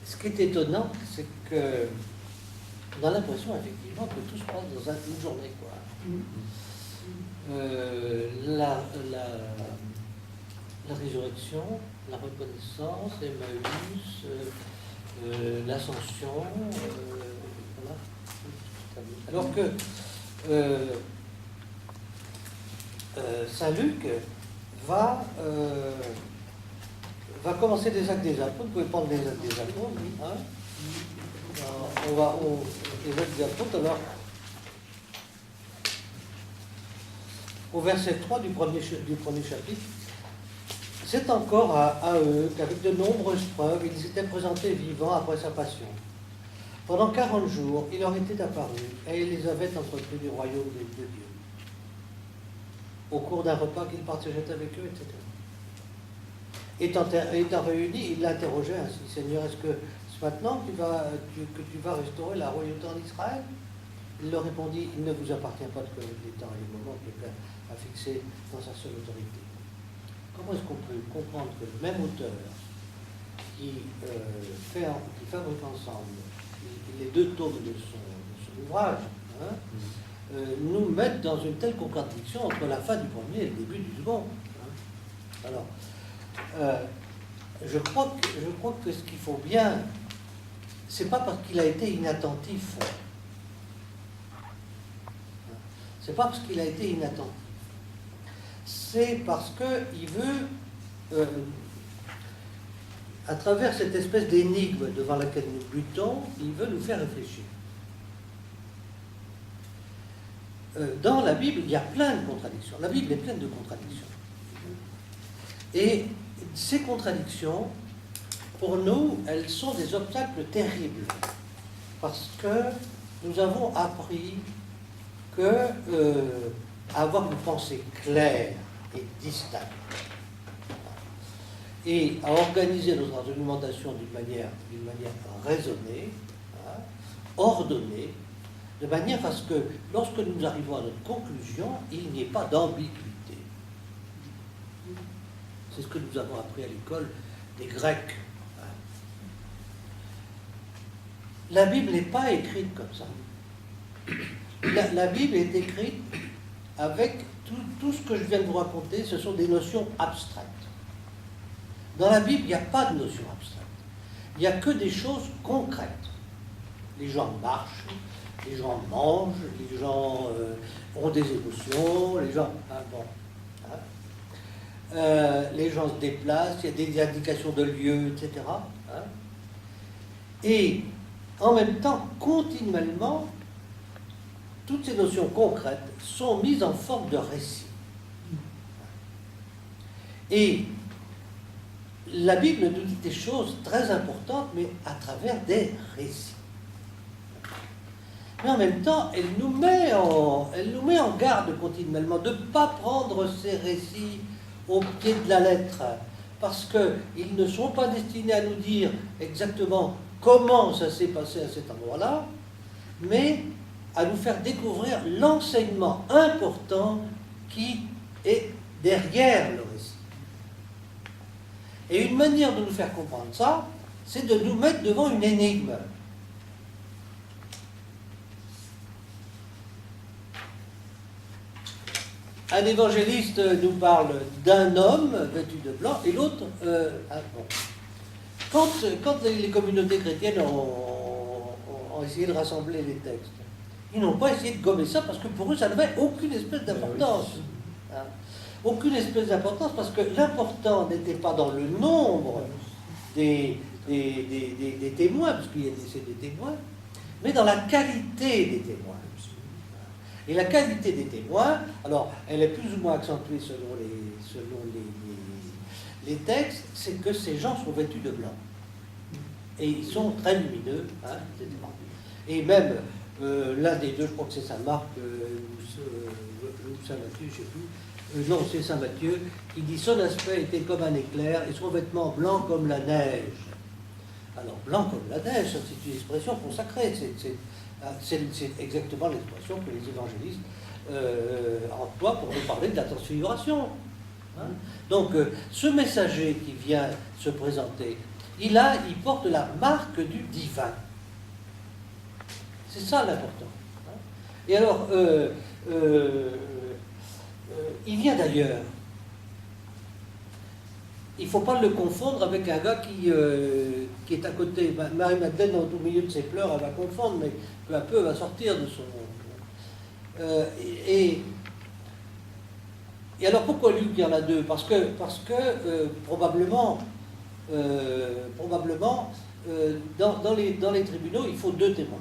Ce qui est étonnant, c'est que on a l'impression effectivement que tout se passe dans une journée, quoi. La résurrection, la reconnaissance, Emmaüs, l'ascension, voilà. Alors que Saint Luc va commencer les actes des apôtres. Vous pouvez prendre les actes des apôtres, hein. Les actes des apôtres, alors, au verset 3 du premier chapitre, c'est encore à eux qu'avec de nombreuses preuves, ils s'étaient présentés vivants après sa passion. Pendant 40 jours, il leur était apparu et il les avait entretenus du royaume de Dieu. Au cours d'un repas qu'il partageait avec eux, etc. Étant réunis, il l'interrogeait ainsi: Seigneur, est-ce que c'est maintenant que tu vas restaurer la royauté en Israël? Il leur répondit: il ne vous appartient pas de connaître les temps et les moments que le Père a fixés dans sa seule autorité. Comment est-ce qu'on peut comprendre que le même auteur qui fabrique ensemble les deux tomes de son ouvrage, hein, nous mette dans une telle contradiction entre la fin du premier et le début du second, hein. Alors, je crois que ce qu'il faut bien, c'est pas parce qu'il a été inattentif. C'est pas parce qu'il a été inattentif. C'est parce qu'il veut, à travers cette espèce d'énigme devant laquelle nous butons, il veut nous faire réfléchir. Dans la Bible, il y a plein de contradictions. La Bible est pleine de contradictions. Et ces contradictions, pour nous, elles sont des obstacles terribles. Parce que nous avons appris que avoir une pensée claire et distincte et à organiser notre argumentation d'une manière raisonnée, hein, ordonnée, de manière à ce que lorsque nous arrivons à notre conclusion, il n'y ait pas d'ambiguïté. C'est ce que nous avons appris à l'école des Grecs. La Bible n'est pas écrite comme ça. La Bible est écrite avec tout ce que je viens de vous raconter, ce sont des notions abstraites. Dans la Bible, il n'y a pas de notions abstraites. Il n'y a que des choses concrètes. Les gens marchent, les gens mangent, les gens ont des émotions, les gens... les gens se déplacent, il y a des indications de lieux, etc. Hein. Et en même temps, continuellement, toutes ces notions concrètes sont mises en forme de récit. Et la Bible nous dit des choses très importantes, mais à travers des récits. Mais en même temps, elle nous met en garde continuellement de ne pas prendre ces récits au pied de la lettre, parce qu'ils ne sont pas destinés à nous dire exactement comment ça s'est passé à cet endroit-là, mais à nous faire découvrir l'enseignement important qui est derrière le récit. Et une manière de nous faire comprendre ça, c'est de nous mettre devant une énigme. Un évangéliste nous parle d'un homme vêtu de blanc et l'autre... Quand les communautés chrétiennes ont essayé de rassembler les textes, ils n'ont pas essayé de gommer ça parce que pour eux, ça n'avait aucune espèce d'importance. Hein. Aucune espèce d'importance parce que l'important n'était pas dans le nombre des témoins, parce qu'il y a des témoins, mais dans la qualité des témoins. Et la qualité des témoins, alors, elle est plus ou moins accentuée selon les textes, c'est que ces gens sont vêtus de blanc. Et ils sont très lumineux, hein, etc. Et même, l'un des deux, je crois que c'est Saint Marc ou Saint Matthieu, je ne sais plus, non, c'est Saint Matthieu, qui dit: son aspect était comme un éclair et son vêtement blanc comme la neige. Alors, blanc comme la neige, c'est une expression consacrée, c'est exactement l'expression que les évangélistes emploient pour nous parler de la transfiguration. Hein. Donc, ce messager qui vient se présenter, il porte la marque du divin. C'est ça l'important. Et alors, il vient d'ailleurs. Il ne faut pas le confondre avec un gars qui est à côté. Marie-Madeleine, au milieu de ses pleurs, elle va confondre, mais peu à peu, elle va sortir de son monde. Et alors, pourquoi Luc, il y en a deux? Parce que probablement, dans les tribunaux, il faut deux témoins.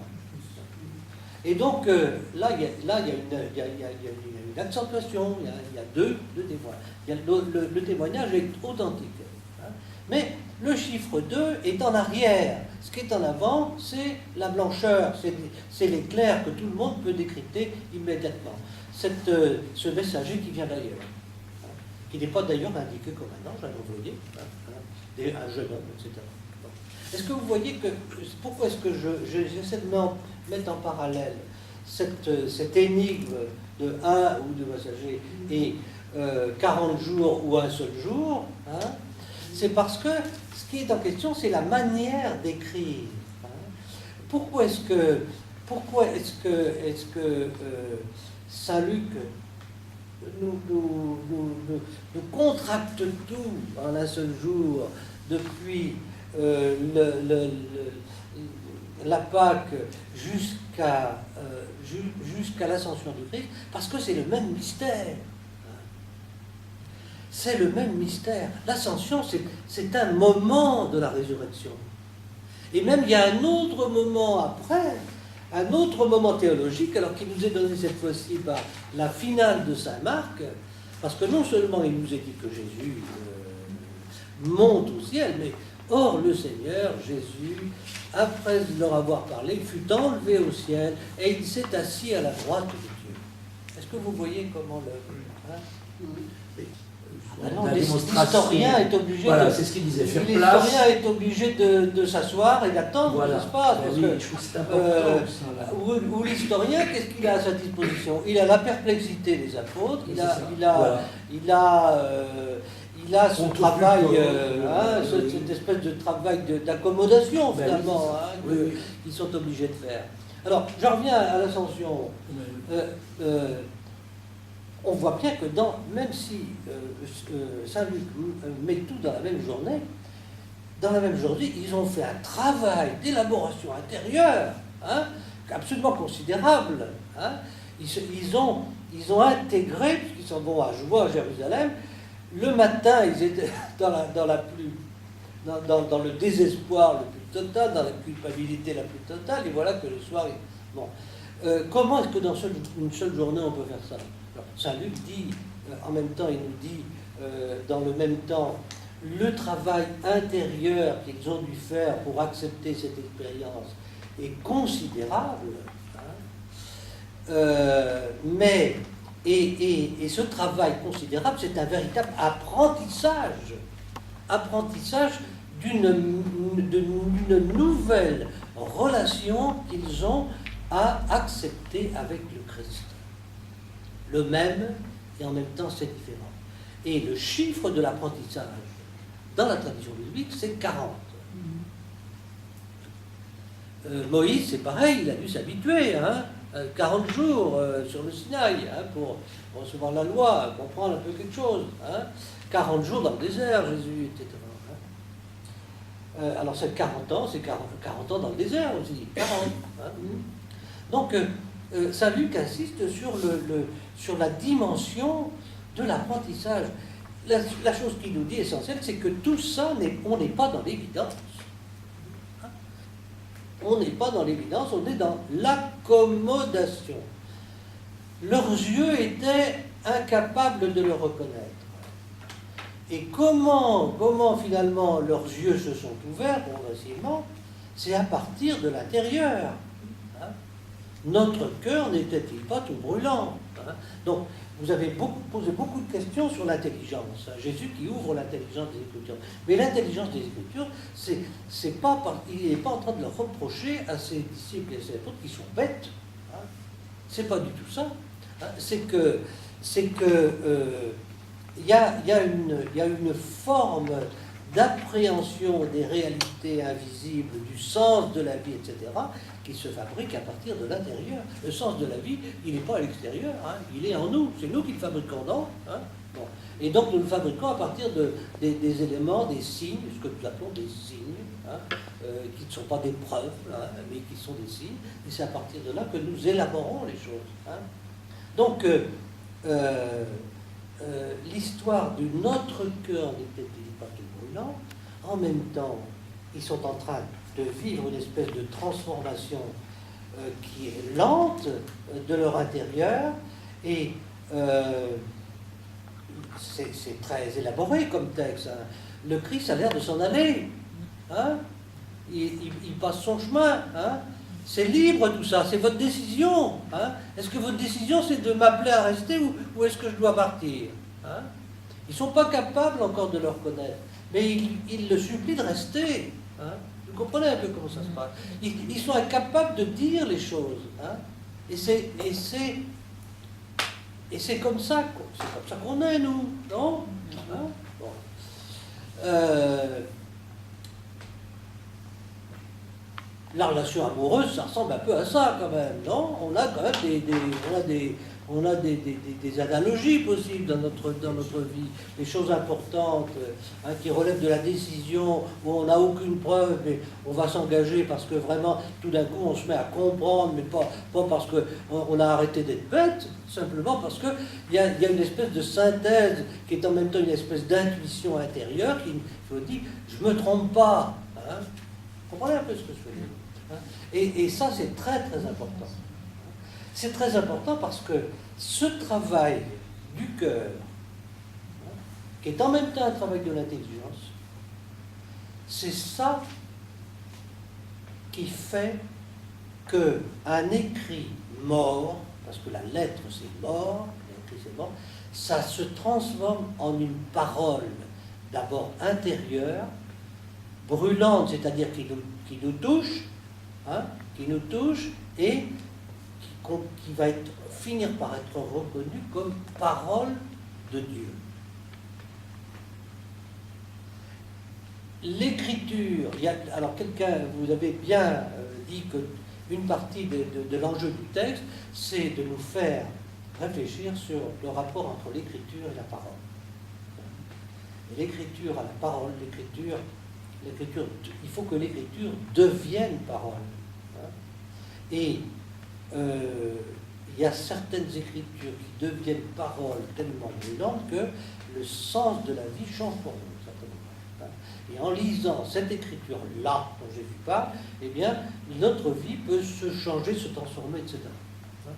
Et donc, là, il y a une accentuation, il y a deux témoins. Le témoignage est authentique. Hein. Mais le chiffre 2 est en arrière. Ce qui est en avant, c'est la blancheur, c'est l'éclair que tout le monde peut décrypter immédiatement. Ce messager qui vient d'ailleurs, hein, qui n'est pas d'ailleurs indiqué comme un ange, un envoyé, un jeune homme, etc. Bon. Est-ce que vous voyez que... Pourquoi est-ce que j'essaie de mettre en parallèle cette énigme de un ou deux messagers et 40 jours ou un seul jour, hein, c'est parce que ce qui est en question, c'est la manière d'écrire. Hein. Pourquoi est-ce que Saint Luc nous contracte tout en un seul jour, depuis la Pâque jusqu'à l'ascension du Christ, parce que c'est le même mystère. C'est le même mystère. L'ascension, c'est un moment de la résurrection. Et même il y a un autre moment après, un autre moment théologique, alors qui nous est donné cette fois-ci par la finale de Saint Marc, parce que non seulement il nous est dit que Jésus monte au ciel, mais or le Seigneur, Jésus, après leur avoir parlé, fut enlevé au ciel et il s'est assis à la droite de Dieu. Est-ce que vous voyez comment le... Hein? Ah non, l'historien est obligé voilà, de... c'est ce qu'il disait, faire place. L'historien est obligé de s'asseoir et d'attendre, voilà. n'est-ce pas? Parce que, je trouve que c'est important. Ou l'historien, qu'est-ce qu'il a à sa disposition? Il a la perplexité des apôtres, il a ce travail, cette espèce de travail d'accommodation, finalement, qu'ils sont obligés de faire. Alors, je reviens à l'ascension. On voit bien que même si Saint Luc met tout dans la même journée, ils ont fait un travail d'élaboration intérieure, hein, absolument considérable. Hein. Ils ont intégré, puisqu'ils s'en vont à Jérusalem, le matin, ils étaient dans le désespoir le plus total, dans la culpabilité la plus totale, et voilà que le soir... Bon. Comment est-ce que dans une seule journée on peut faire ça? Alors, Saint Luc dit, en même temps, il nous dit, dans le même temps, le travail intérieur qu'ils ont dû faire pour accepter cette expérience est considérable, hein, et ce travail considérable, c'est un véritable apprentissage d'une nouvelle relation qu'ils ont à accepter avec le Christ. Le même, et en même temps c'est différent. Et le chiffre de l'apprentissage dans la tradition biblique, c'est 40. Moïse, c'est pareil, il a dû s'habituer, hein, 40 jours sur le Sinaï, hein, pour recevoir la loi, comprendre un peu quelque chose. Hein, 40 jours dans le désert, Jésus, etc. Hein. Alors c'est 40 ans, c'est 40 ans dans le désert aussi, 40. Hein. Donc, Saint Luc insiste sur la dimension de l'apprentissage. La chose qu'il nous dit essentielle, c'est que tout ça, on n'est pas dans l'évidence. On n'est pas dans l'évidence, on est dans l'accommodation. Leurs yeux étaient incapables de le reconnaître. Et comment finalement leurs yeux se sont ouverts progressivement? C'est à partir de l'intérieur. Hein? Notre cœur n'était-il pas tout brûlant? Hein? Donc, vous avez posé beaucoup de questions sur l'intelligence. Hein? Jésus qui ouvre l'intelligence des Écritures. Mais l'intelligence des Écritures, il n'est pas en train de leur reprocher à ses disciples et à ses apôtres qui sont bêtes. Hein? C'est pas du tout ça. Hein? C'est que il y a une forme d'appréhension des réalités invisibles, du sens de la vie, etc., qui se fabrique à partir de l'intérieur. Le sens de la vie, il n'est pas à l'extérieur, hein, il est en nous, c'est nous qui le fabriquons, non, hein. Bon. Et donc nous le fabriquons à partir des éléments, des signes, ce que nous appelons des signes, hein, qui ne sont pas des preuves, hein, mais qui sont des signes, et c'est à partir de là que nous élaborons les choses. Hein. Donc, l'histoire de notre cœur n'était-il pas tout brûlant? En même temps, ils sont en train de vivre une espèce de transformation qui est lente de leur intérieur, et c'est très élaboré comme texte. Hein. Le Christ a l'air de s'en aller. Hein. Il passe son chemin. Hein. C'est libre tout ça, c'est votre décision. Hein. Est-ce que votre décision c'est de m'appeler à rester ou est-ce que je dois partir? Hein. Ils ne sont pas capables encore de le reconnaître, mais ils le supplient de rester. Hein. Vous comprenez un peu comment ça se passe? Ils sont incapables de dire les choses. Hein. Et c'est comme ça qu'on est, nous, non? Hein. Bon. La relation amoureuse, ça ressemble un peu à ça quand même, non? On a quand même des analogies possibles dans notre vie, des choses importantes, hein, qui relèvent de la décision, où on n'a aucune preuve, mais on va s'engager parce que vraiment, tout d'un coup, on se met à comprendre, mais pas parce qu'on a arrêté d'être bête, simplement parce qu'il y a une espèce de synthèse qui est en même temps une espèce d'intuition intérieure qui nous dit « je ne me trompe pas hein ». Vous comprenez un peu ce que je veux dire? Et ça, c'est très très important. C'est très important parce que ce travail du cœur, qui est en même temps un travail de l'intelligence, c'est ça qui fait qu'un écrit mort, parce que la lettre c'est mort, l'écrit c'est mort, ça se transforme en une parole d'abord intérieure, brûlante, c'est-à-dire qui nous touche, hein, et qui va finir par être reconnue comme parole de Dieu. L'écriture, alors vous avez bien dit qu'une partie de l'enjeu du texte, c'est de nous faire réfléchir sur le rapport entre l'écriture et la parole. Et l'écriture à la parole, l'écriture, il faut que l'écriture devienne parole. Hein. Et il y a certaines écritures qui deviennent paroles tellement brûlantes que le sens de la vie change pour nous, certainement. Hein. Et en lisant cette écriture-là, dont Jésus parle, eh bien, notre vie peut se changer, se transformer, etc. Hein.